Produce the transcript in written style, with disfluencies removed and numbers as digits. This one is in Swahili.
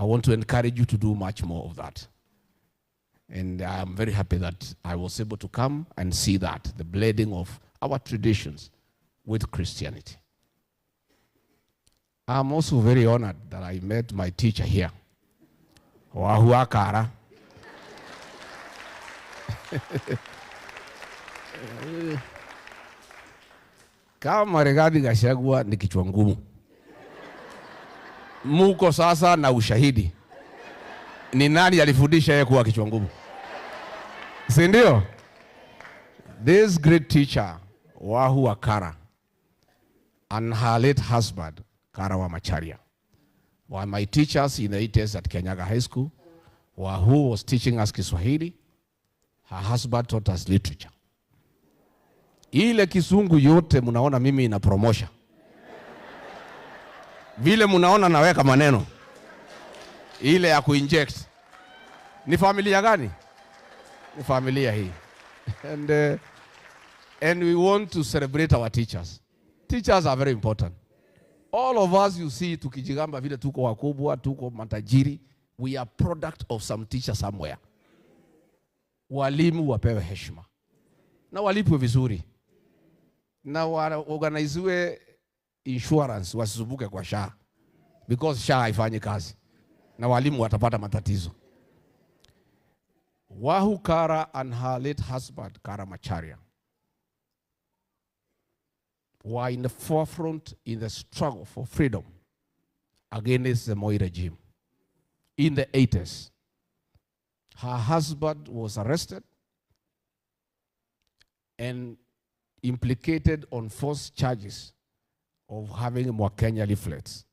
I want to encourage you to do much more of that. And I am very happy that I was able to come and see that, the blending of our traditions with Christianity. I'm also very honored that I met my teacher here, Wahua Kara. Kama Rigathi Gachagua ni kichwa ngumu. Muko sasa na ushahidi. Ni nani alifundisha yeye kuwa kichwa ngumu? Si ndio? This great teacher, Wahua Kara, and her late husband, Kara Wamacharia, were my teachers in the 80s at Kenyaga High School. Wahu was teaching us Kiswahili. Her husband taught us literature. Ile Kisungu yote munaona mimi ina promosha. Vile munaona naweka maneno. Ile ya kuinject. Ni familia gani? Ni familia hii. And we want to celebrate our teachers. Teachers are very important. All of us you see tukijigamba vile tuko wakubwa, tuko matajiri, we are product of some teacher somewhere. Walimu wapewe heshima. Na walipwe vizuri. Na organiziwe insurance wasisumbuke kwa SHA. Because SHA haifanyi kazi. Na walimu watapata matatizo. Wahu Kara and her late husband, Kara Macharia, were in the forefront in the struggle for freedom against the Moi regime. In the 80s, her husband was arrested and implicated on false charges of having Mwakenya leaflets.